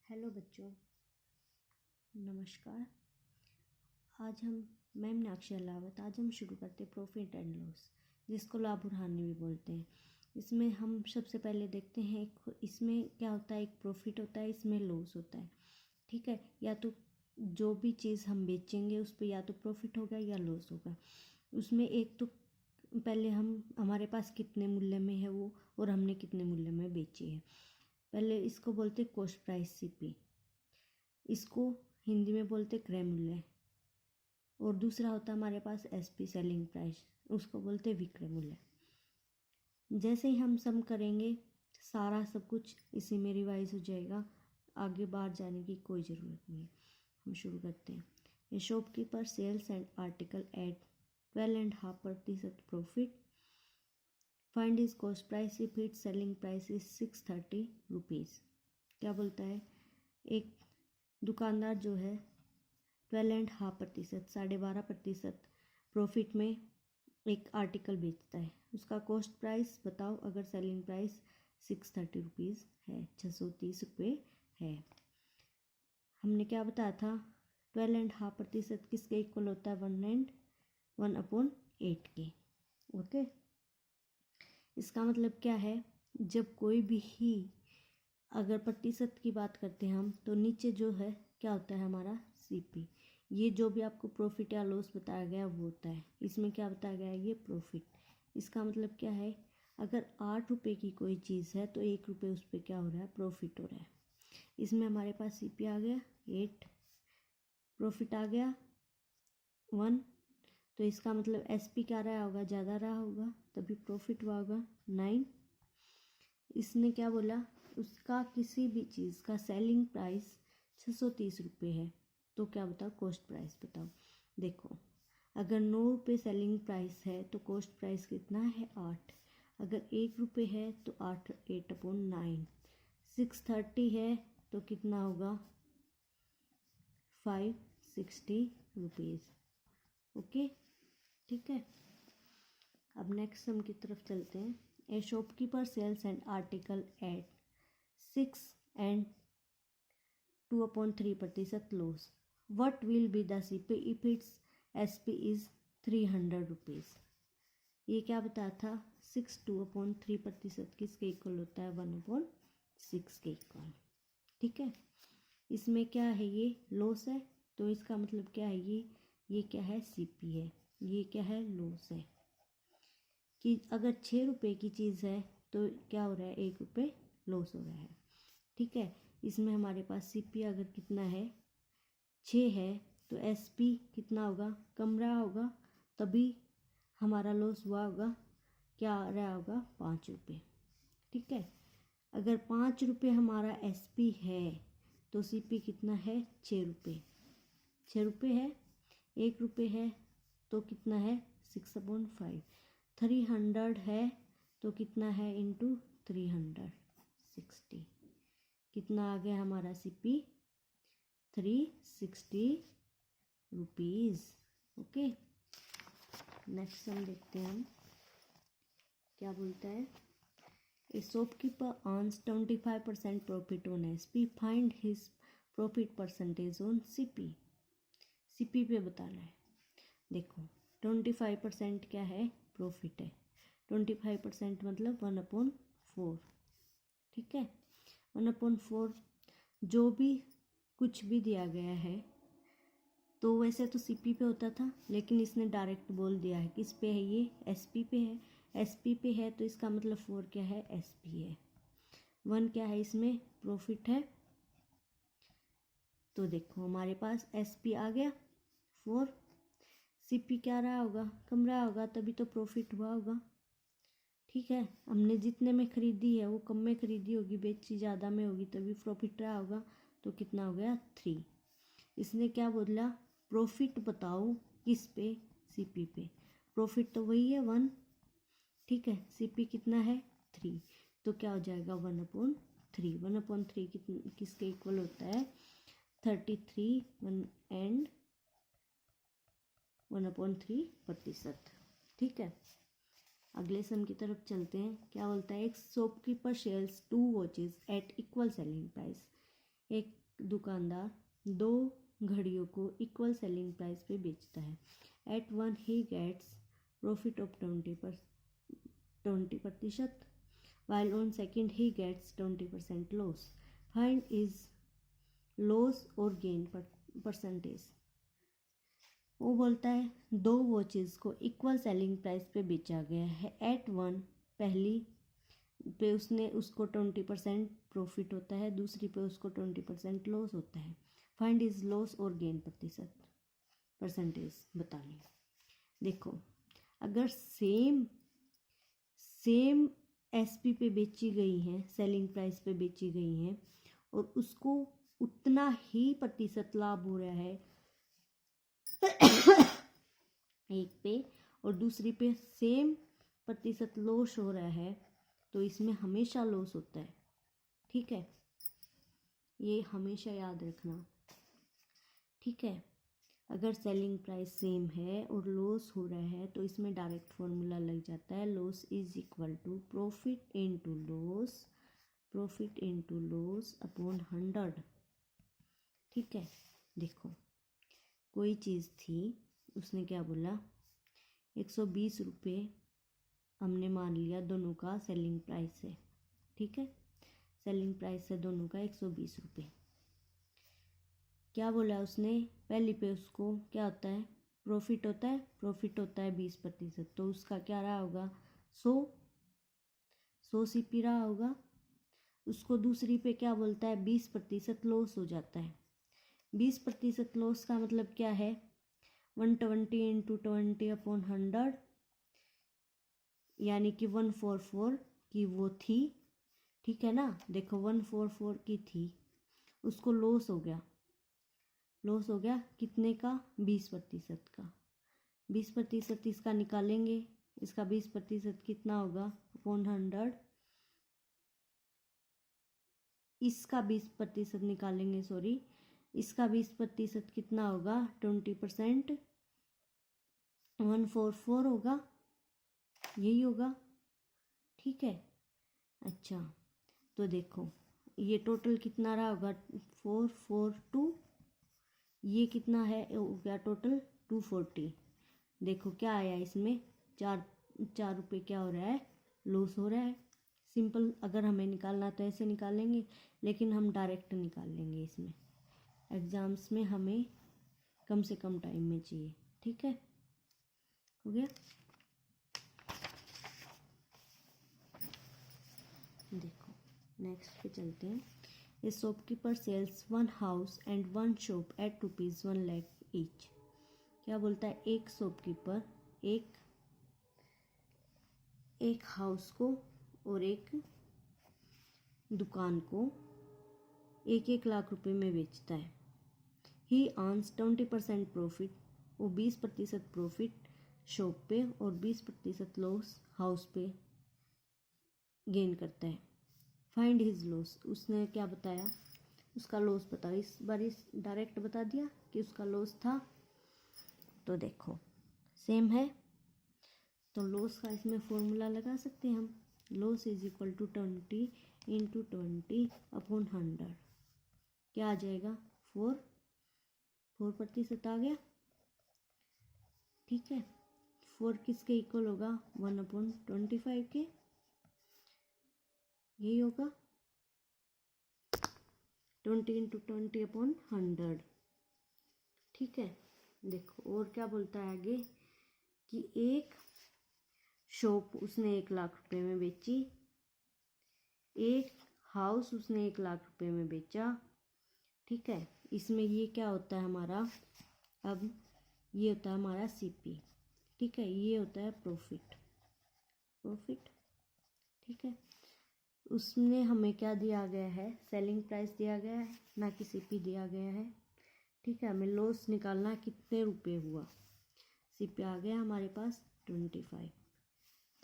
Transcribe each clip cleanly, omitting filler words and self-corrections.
Hello बच्चों, नमस्कार। आज मैं मीनाक्षी अलावत। आज हम शुरू करते हैं प्रॉफिट एंड लॉस, जिसको लाभ और हानि भी बोलते हैं। इसमें हम सबसे पहले देखते हैं इसमें क्या होता है। एक प्रॉफिट होता है, इसमें लॉस होता है। ठीक है, या तो जो भी चीज़ हम बेचेंगे उस पर या तो प्रॉफिट होगा या लॉस होगा। उसमें एक तो पहले हमारे पास कितने मूल्य में है वो, और हमने कितने मूल्य में बेची है। पहले इसको बोलते कॉस्ट प्राइस सीपी, इसको हिंदी में बोलते क्रय मूल्य। और दूसरा होता है हमारे पास एसपी सेलिंग प्राइस, उसको बोलते विक्रय मूल्य। जैसे ही हम सम करेंगे सारा सब कुछ इसी में रिवाइज हो जाएगा, आगे बाहर जाने की कोई ज़रूरत नहीं है। हम शुरू करते हैं। A shopkeeper sells and article at 12.5% profit. Find is cost price if it selling price is 630 rupees. क्या बोलता है, एक दुकानदार जो है 12.5% 12.5% प्रॉफिट में एक आर्टिकल बेचता है। उसका कॉस्ट प्राइस बताओ अगर सेलिंग प्राइस 630 रुपीज़ है, 630 रुपये है। हमने क्या बताया था, 12.5% किसके इक्वल होता है, 1/8 के। ओके, इसका मतलब क्या है, जब कोई भी ही अगर प्रतिशत की बात करते हैं हम, तो नीचे जो है क्या होता है हमारा सीपी। ये जो भी आपको प्रॉफिट या लॉस बताया गया वो होता है। इसमें क्या बताया गया है, ये प्रॉफिट। इसका मतलब क्या है, अगर 8 रुपये की कोई चीज़ है तो 1 रुपये उस पर क्या हो रहा है, प्रॉफिट हो रहा है। इसमें हमारे पास सीपी आ गया 8, प्रॉफिट आ गया 1, तो इसका मतलब एसपी क्या रहा होगा, ज़्यादा रहा होगा, तभी प्रॉफिट हुआ होगा 9। इसने क्या बोला, उसका किसी भी चीज़ का सेलिंग प्राइस 630 रुपये है, तो क्या बताओ कॉस्ट प्राइस बताओ। देखो, अगर 9 रुपये सेलिंग प्राइस है तो कॉस्ट प्राइस कितना है, 8। अगर 1 रुपये है तो 8/9। 630 है तो कितना होगा, 560 रुपीज़। ओके, ठीक है। अब नेक्स्ट सम की तरफ चलते हैं। A shopkeeper sells and article at 6.2/3% loss. What will be the CP if its SP is 300 rupees. ये क्या बताया था, 6/2/3% किसके इक्वल होता है, 1/6 के इक्वल। ठीक है, इसमें क्या है, ये लॉस है, तो इसका मतलब क्या है, ये क्या है, सीपी है। ये क्या है, लॉस है। कि अगर 6 रुपये की चीज़ है तो क्या हो रहा है, 1 रुपये लॉस हो रहा है। ठीक है, इसमें हमारे पास सीपी अगर कितना है, 6 है, तो एसपी कितना होगा, कम रहा होगा, तभी हमारा लॉस हुआ होगा, क्या रहा होगा, 5 रुपये। ठीक है, अगर 5 रुपये हमारा एसपी है तो सीपी कितना है, 6 रुपये। 6 रुपये है, 1 रुपये है तो कितना है, 6/5। 300 है तो कितना है, इंटू 360, कितना आ गया हमारा CP, 360 rupees. Okay, next sum देखते हैं हम क्या बोलता है। ए shopkeeper earns 25% profit on SP, find his profit percentage on CP. CP पे बताना है। देखो, 25% क्या है, प्रॉफिट है। 25% मतलब 1/4। ठीक है, 1/4 जो भी कुछ भी दिया गया है, तो वैसे तो सीपी पे होता था, लेकिन इसने डायरेक्ट बोल दिया है किस पे है, ये एसपी पे है। एसपी पे है तो इसका मतलब 4 क्या है, एसपी है। 1 क्या है, इसमें प्रॉफिट है। तो देखो हमारे पास एसपी आ गया 4, सीपी क्या रहा होगा, कम रहा होगा, तभी तो प्रॉफिट हुआ होगा। ठीक है, हमने जितने में खरीदी है वो कम में खरीदी होगी, बेची ज़्यादा में होगी, तभी प्रॉफिट रहा होगा। तो कितना हो गया, 3। इसने क्या बोला, प्रॉफिट बताओ किस पे, सीपी पे। प्रॉफिट तो वही है 1। ठीक है, सीपी कितना है, 3, तो क्या हो जाएगा, 1/3। 1/3 किसके इक्वल होता है, 33 एंड 1/3%। ठीक है, अगले सम की तरफ चलते हैं। क्या बोलता है, एक shopkeeper sells 2 watches at equal selling price. एक दुकानदार दो घड़ियों को इक्वल सेलिंग प्राइस पे बेचता है। At one he gets profit of 20%, while on second he gets 20% loss. Find is loss or gain percentage. वो बोलता है दो वॉचेस को इक्वल सेलिंग प्राइस पे बेचा गया है। एट वन पहली पे उसको 20% प्रॉफिट होता है, दूसरी पे उसको 20% लॉस होता है। फाइंड इज लॉस और गेन परसेंटेज बतानी है। देखो अगर सेम एसपी पे बेची गई हैं, सेलिंग प्राइस पे बेची गई हैं और उसको उतना ही प्रतिशत लाभ हो रहा है एक पे और दूसरी पे सेम प्रतिशत लॉस हो रहा है, तो इसमें हमेशा लॉस होता है। ठीक है, ये हमेशा याद रखना। ठीक है, अगर सेलिंग प्राइस सेम है और लॉस हो रहा है तो इसमें डायरेक्ट फॉर्मूला लग जाता है, loss is equal to profit into loss upon 100। ठीक है, देखो कोई चीज़ थी, उसने क्या बोला 120 रुपये हमने मान लिया दोनों का सेलिंग प्राइस है। ठीक है, सेलिंग प्राइस है दोनों का 120 रुपये। क्या बोला उसने, पहली पे उसको क्या होता है प्रॉफिट होता है 20%, तो उसका क्या रहा होगा 100 सीपी रहा होगा। उसको दूसरी पे क्या बोलता है 20% लॉस हो जाता है। 20% लॉस का मतलब क्या है 120 इंटू 20 अपॉन 100, यानी कि 144 की वो थी। ठीक है ना, देखो 144 की थी, उसको लॉस हो गया कितने का 20% का। 20% इसका निकालेंगे, इसका 20% कितना होगा अपॉन 100, इसका 20% निकालेंगे, सॉरी इसका 20% कितना होगा 20%, 144 होगा, यही होगा। ठीक है, अच्छा तो देखो ये टोटल कितना रहा होगा 442, ये कितना है हो गया टोटल 240। देखो क्या आया इसमें 4 रुपये क्या हो रहा है लॉस हो रहा है। सिंपल अगर हमें निकालना तो ऐसे निकालेंगे, लेकिन हम डायरेक्ट निकाल लेंगे। इसमें एग्ज़ाम्स में हमें कम से कम टाइम में चाहिए। ठीक है, हो गया। देखो नेक्स्ट पे चलते हैं। A shopkeeper sells 1 house and 1 shop at ₹1 lakh each. क्या बोलता है, एक शॉपकीपर एक हाउस को और एक दुकान को 1 लाख रुपए में बेचता है। ही अर्न्स 20% प्रॉफिट, वो 20% प्रॉफिट शॉप पे और 20% लॉस हाउस पे गेन करता है। फाइंड हिज लॉस, उसने क्या बताया उसका लॉस बताओ। इस बार इस डायरेक्ट बता दिया कि उसका लॉस था, तो देखो सेम है तो लॉस का इसमें फॉर्मूला लगा सकते हैं हम। Loss is equal to 20 into 20 upon 100, क्या आ जाएगा 4% आ गया। ठीक है, 4 किसके इक्वल होगा 1/25 के, यही होगा 20 इंटू 20 अपॉन 100। ठीक है, देखो और क्या बोलता है आगे कि एक शॉप उसने 1 लाख रुपए में बेची, एक हाउस उसने 1 लाख रुपए में बेचा। ठीक है, इसमें ये क्या होता है हमारा, अब ये होता है हमारा सीपी। ठीक है, ये होता है प्रॉफिट। ठीक है, उसमें हमें क्या दिया गया है सेलिंग प्राइस दिया गया है, ना कि सीपी दिया गया है। ठीक है, हमें लॉस निकालना कितने रुपए हुआ, सीपी आ गया हमारे पास 25।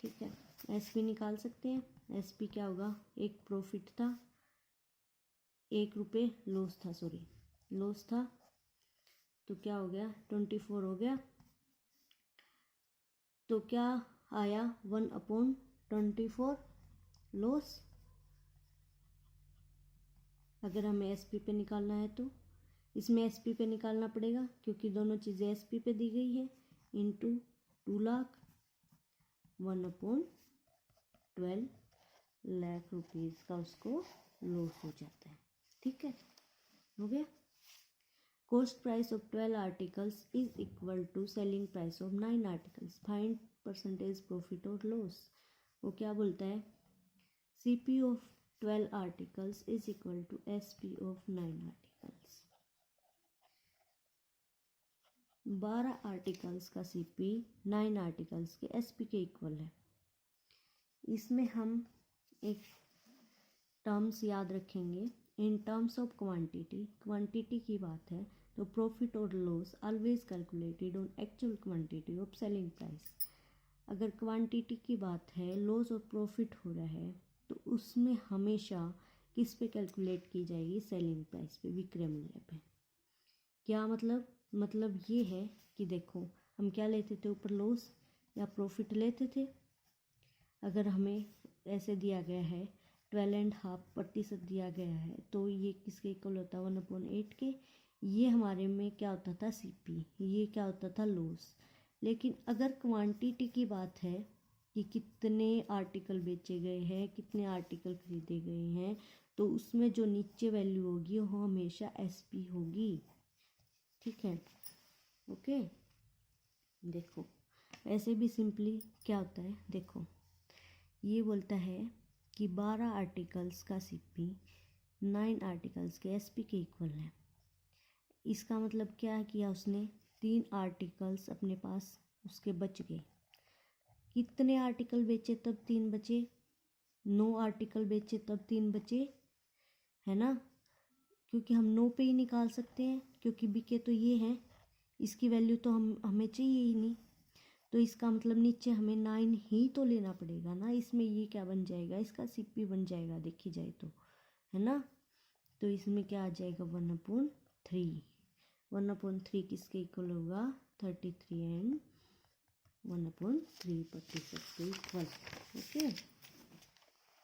ठीक है, एसपी निकाल सकते हैं। एसपी क्या होगा, एक प्रॉफिट था 1 रुपये लॉस था, तो क्या हो गया 24 हो गया, तो क्या आया 1/24 लॉस अगर हमें एसपी पे निकालना है तो इसमें एसपी पे निकालना पड़ेगा क्योंकि दोनों चीज़ें एसपी पे दी गई है। इंटू 2,00,000 1/12 लाख रुपीज़ का उसको लॉस हो जाता है। ठीक है, हो गया। Cost price of 12 articles is equal to selling price of 9 articles, find percentage profit और लॉस। वो क्या बोलता है, CP of 12 articles is equal to SP of 9 articles. 12 articles का CP 9 आर्टिकल्स के SP के इक्वल है। इसमें हम एक टर्म्स याद रखेंगे। इन टर्म्स ऑफ क्वांटिटी की बात है तो प्रॉफिट और loss always calculated on actual quantity of selling price. अगर क्वांटिटी की बात है, लॉस और प्रॉफिट हो रहा है, तो उसमें हमेशा किस पे कैलकुलेट की जाएगी, सेलिंग प्राइस पे, विक्रय मूल्य पे। क्या मतलब ये है कि देखो हम क्या लेते थे, ऊपर लॉस या प्रॉफिट लेते थे। अगर हमें ऐसे दिया गया है 12.5% दिया गया है तो ये किसके इक्वल होता है, 1/8 के। ये हमारे में क्या होता था, CP, ये क्या होता था, लॉस। लेकिन अगर क्वांटिटी की बात है कि कितने आर्टिकल बेचे गए हैं, कितने आर्टिकल खरीदे गए हैं, तो उसमें जो नीचे वैल्यू होगी वो हमेशा SP होगी। ठीक है, ओके। देखो ऐसे भी सिंपली क्या होता है, देखो ये बोलता है कि 12 आर्टिकल्स का CP 9 आर्टिकल्स के SP के इक्वल है। इसका मतलब क्या किया उसने, 3 आर्टिकल्स अपने पास उसके बच गए। कितने आर्टिकल बेचे तब 3 बचे, 9 आर्टिकल बेचे तब 3 बचे, है ना। क्योंकि हम 9 पे ही निकाल सकते हैं क्योंकि बिके तो ये हैं, इसकी वैल्यू तो हमें चाहिए ही नहीं। तो इसका मतलब नीचे हमें 9 ही तो लेना पड़ेगा ना। इसमें ये क्या बन जाएगा, इसका CP बन जाएगा, देखी जाए तो, है ना। तो इसमें क्या आ जाएगा, 1/3। 1/3 किसके इक्वल होगा, 33 एंड 1/3% के इक्वल। ओके,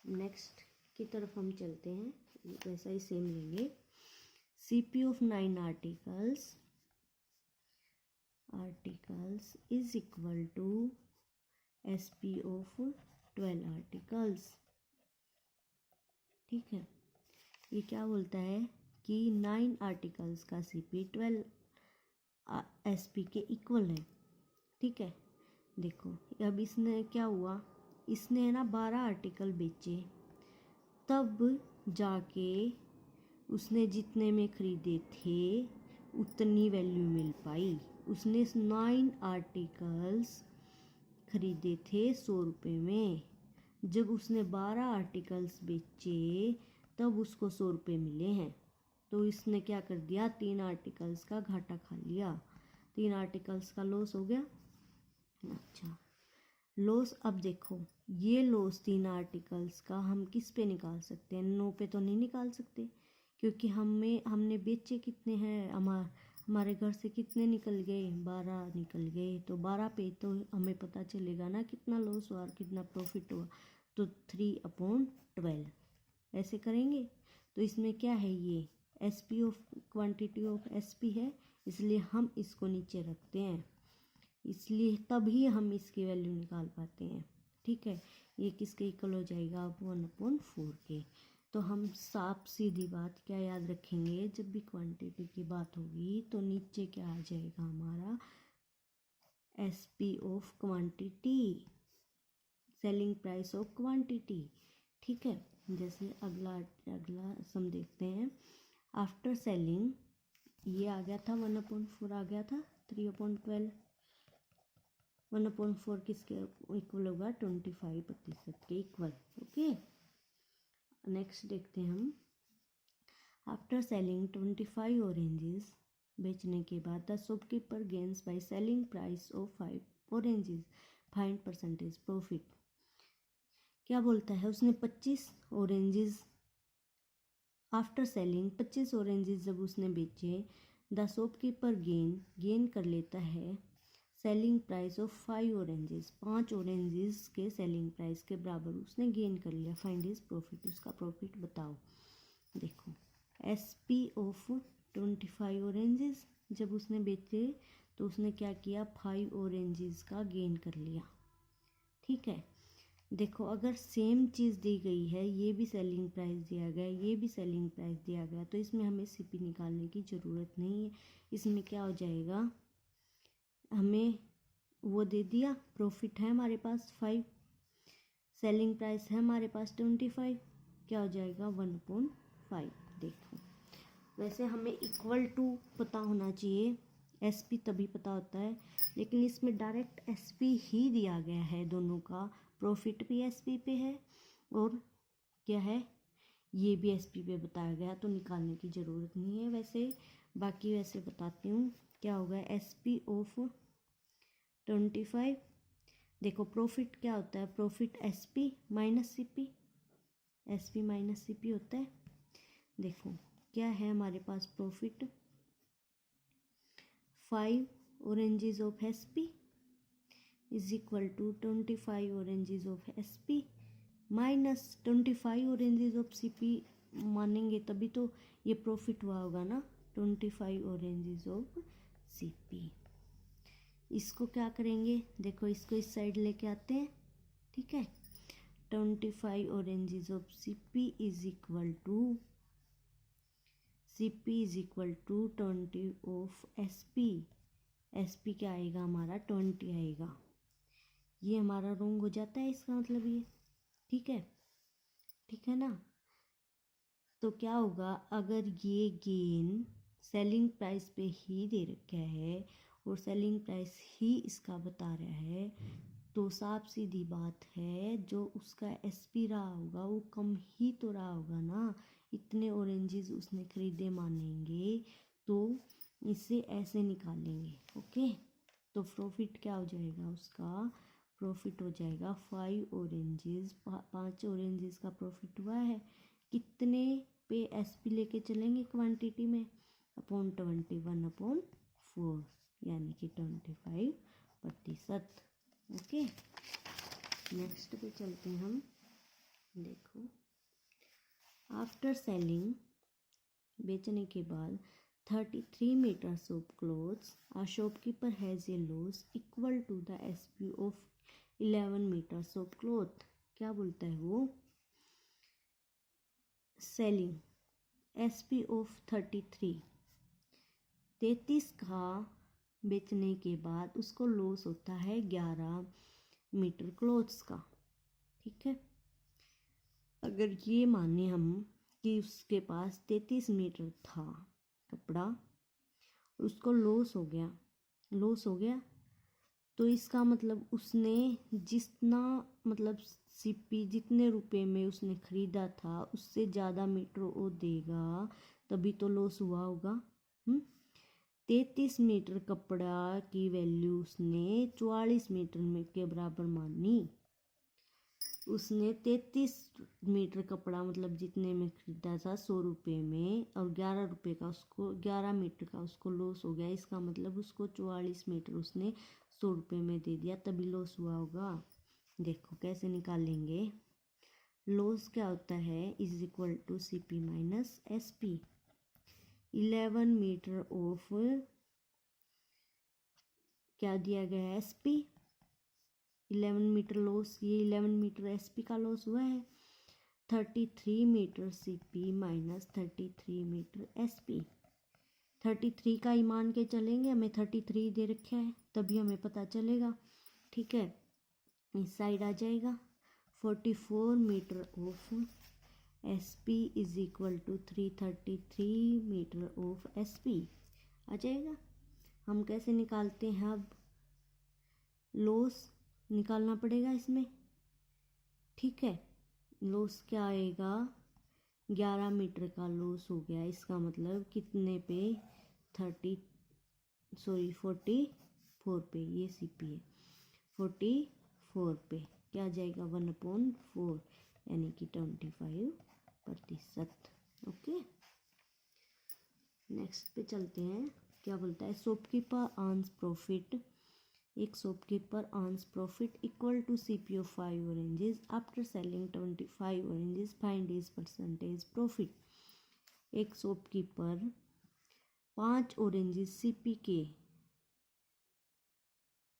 नेक्स्ट की तरफ हम चलते हैं, वैसा ही सेम लेंगे। CP of 9 articles is equal to SP of 12 articles. ठीक है, ये क्या बोलता है कि 9 आर्टिकल्स का CP 12 SP के इक्वल है। ठीक है, देखो अब इसने क्या हुआ, इसने है ना 12 आर्टिकल बेचे, तब जाके उसने जितने में खरीदे थे उतनी वैल्यू मिल पाई। उसने 9 आर्टिकल्स खरीदे थे 100 रुपये में। जब उसने 12 आर्टिकल्स बेचे तब उसको 100 रुपये मिले हैं। तो इसने क्या कर दिया, 3 आर्टिकल्स का घाटा खा लिया, 3 आर्टिकल्स का लॉस हो गया। अच्छा, लॉस, अब देखो ये लॉस 3 आर्टिकल्स का हम किस पे निकाल सकते हैं, 9 पे तो नहीं निकाल सकते क्योंकि हमने बेचे कितने हैं, हमारे घर से कितने निकल गए, 12 निकल गए। तो 12 पे तो हमें पता चलेगा ना कितना लॉस हुआ और कितना प्रॉफिट हुआ। तो 3/12 ऐसे करेंगे। तो इसमें क्या है, ये SP of quantity of SP है, इसलिए हम इसको नीचे रखते हैं, इसलिए तभी हम इसकी वैल्यू निकाल पाते हैं। ठीक है, ये किसके इक्वल हो जाएगा, अब 1/4 के। तो हम साफ सीधी बात क्या याद रखेंगे, जब भी क्वांटिटी की बात होगी तो नीचे क्या आ जाएगा हमारा, SP of quantity, selling price of quantity. ठीक है, जैसे अगला सम देखते हैं। आफ्टर सेलिंग, ये आ गया था 1/4 आ गया था, 3/12 1/4 किसके इक्वल होगा, 25% के इक्वल। ओके, नेक्स्ट देखते हैं हम। आफ्टर सेलिंग 25 ऑरेंजेस, बेचने के बाद the shopkeeper gains by selling price of 5 oranges, find percentage profit. क्या बोलता है, उसने 25 ऑरेंजेस आफ्टर सेलिंग 25 ऑरेंजेस जब उसने बेचे, द शॉपकीपर गेन कर लेता है selling price of 5 oranges, 5 oranges के सेलिंग प्राइस के बराबर उसने गेन कर लिया। फाइंड हिज प्रॉफिट, उसका प्रॉफिट बताओ। देखो SP ऑफ 25 ऑरेंजेस। जब उसने बेचे तो उसने क्या किया, 5 ऑरेंजेस का गेन कर लिया। ठीक है, देखो अगर सेम चीज़ दी गई है, ये भी सेलिंग प्राइस दिया गया, ये भी सेलिंग प्राइस दिया गया, तो इसमें हमें सीपी निकालने की ज़रूरत नहीं है। इसमें क्या हो जाएगा, हमें वो दे दिया, प्रॉफिट है हमारे पास 5, सेलिंग प्राइस है हमारे पास 25, क्या हो जाएगा 1/5। देखो वैसे हमें इक्वल टू पता होना चाहिए, एसपी तभी पता होता है, लेकिन इसमें डायरेक्ट एसपी ही दिया गया है दोनों का, प्रॉफिट भी एसपी पे है और क्या है, ये भी एसपी पे बताया गया, तो निकालने की ज़रूरत नहीं है। वैसे बाकी वैसे बताती हूँ क्या होगा, एसपी ऑफ 25। देखो प्रॉफिट क्या होता है, profit SP minus CP, SP minus CP होता है। देखो क्या है हमारे पास, profit 5 oranges of SP is equal to 25 oranges of SP minus 25 oranges of CP मानेंगे तभी तो ये प्रॉफिट हुआ होगा ना, 25 ऑरेंजेस ऑफ सीपी। इसको क्या करेंगे, देखो इसको इस साइड लेके आते हैं। ठीक है, 25 oranges of CP is equal to, CP is equal to 20 of SP. SP क्या आएगा हमारा, 20 आएगा। ये हमारा रॉन्ग हो जाता है, इसका मतलब ये, ठीक है ना। तो क्या होगा, अगर ये गेन सेलिंग प्राइस पे ही दे रखा है और सेलिंग प्राइस ही इसका बता रहा है, तो साफ सीधी बात है जो उसका एसपी रहा होगा वो कम ही तो रहा होगा ना। इतने ऑरेंजेस उसने खरीदे मानेंगे तो इसे ऐसे निकालेंगे। ओके, तो प्रॉफिट क्या हो जाएगा उसका, प्रॉफिट हो जाएगा 5 ऑरेंजेस, 5 ऑरेंजेस का प्रॉफिट हुआ है, कितने पे एसपी लेके चलेंगे क्वांटिटी में, अपॉन 21/4, यानी कि 25%। ओके, नेक्स्ट पे चलते हैं हम। देखो आफ्टर सेलिंग, बेचने के बाद 33 metres of clothes a shopkeeper has a loss equal to the SP of 11 metres of cloth. क्या बोलता है वो, सेलिंग एसपी ऑफ 33 का बेचने के बाद उसको लॉस होता है 11 मीटर क्लोथ्स का। ठीक है, अगर ये माने हम कि उसके पास 33 मीटर था कपड़ा, उसको लॉस हो गया, तो इसका मतलब उसने जितना मतलब सीपी जितने रुपए में उसने खरीदा था उससे ज़्यादा मीटर वो देगा, तभी तो लॉस हुआ होगा। 33 मीटर कपड़ा की वैल्यू उसने 44 मीटर में के बराबर मानी। उसने 33 मीटर कपड़ा मतलब जितने में खरीदा था 100 रुपये में, और 11 रुपये का उसको 11 मीटर का उसको लॉस हो गया। इसका मतलब उसको 44 मीटर उसने 100 रुपये में दे दिया, तभी लॉस हुआ होगा। देखो कैसे निकालेंगे, लॉस क्या होता है, is equal to CP minus SP. 11 metre of क्या दिया गया है, एसपी, 11 मीटर लॉस, ये 11 मीटर एसपी का लॉस हुआ है। 33 metre CP minus 33 metre SP. 33 का ही मान के चलेंगे, हमें 33 दे रखा है तभी हमें पता चलेगा। ठीक है, इस साइड आ जाएगा 44 metre of SP is equal to 333 metre of SP आ जाएगा। हम कैसे निकालते हैं, अब लॉस निकालना पड़ेगा इसमें। ठीक है, लॉस क्या आएगा, 11 मीटर का लॉस हो गया, इसका मतलब कितने पे, 44 पे, ये सीपी है 44 पे, क्या आ जाएगा 1/4, यानी कि 25%। ओके, नेक्स्ट पे चलते हैं। क्या बोलता है, शॉपकीपर अर्न्स प्रॉफिट, एक shopkeeper earns profit equal to CP of 5 oranges after selling 25 oranges, find his percentage profit. एक शॉपकीपर 5 ऑरेंजेस सीपी के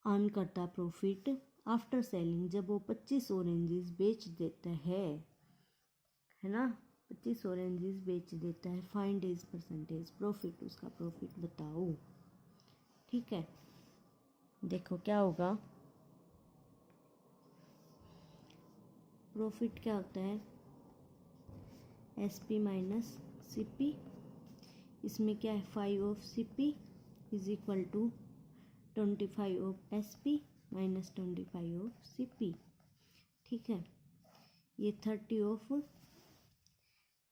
अर्न करता प्रॉफिट आफ्टर सेलिंग, जब वो 25 ऑरेंजेस बेच देता है ना, 25 ऑरेंजेस बेच देता है। फाइंड हिज परसेंटेज प्रॉफिट, उसका प्रॉफिट बताओ। ठीक है, देखो क्या होगा। प्रॉफिट क्या होता है, SP माइनस CP। इसमें क्या है, 5 of CP is equal to 25 of SP minus 25 of CP। ठीक है, ये 30 of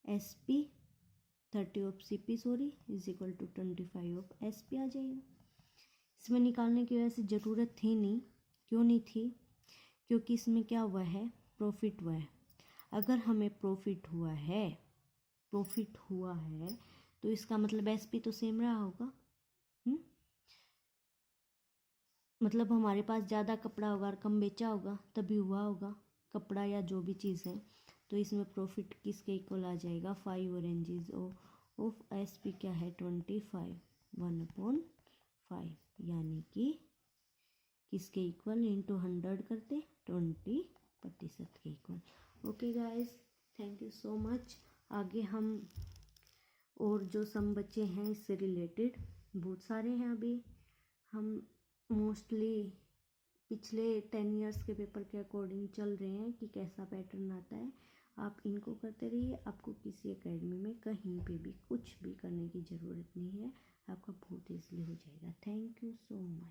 SP 30 of CP sorry is equal to 25 of SP आ जाएगा। इसमें निकालने की वैसे ज़रूरत थी नहीं। क्यों नहीं थी, क्योंकि इसमें क्या हुआ है, प्रॉफिट हुआ है। अगर हमें प्रॉफिट हुआ है तो इसका मतलब SP तो सेम रहा होगा। मतलब हमारे पास ज़्यादा कपड़ा होगा और कम बेचा होगा, तभी हुआ होगा कपड़ा या जो भी चीज़ है। तो इसमें प्रॉफिट किसके इक्वल आ जाएगा, 5 ऑरेंजेस ऑफ SP क्या है 25 1/5, यानी कि किसके इक्वल, इंटू 100 करते 20% के equal. Okay guys, thank you so much. आगे हम और जो सम बच्चे हैं इससे रिलेटेड बहुत सारे हैं। अभी हम मोस्टली पिछले 10 इयर्स के पेपर के अकॉर्डिंग चल रहे हैं कि कैसा पैटर्न आता है। आप इनको करते रहिए, आपको किसी एकेडमी में कहीं पे भी कुछ भी करने की ज़रूरत नहीं है, आपका बहुत ईजिली हो जाएगा। Thank you so much.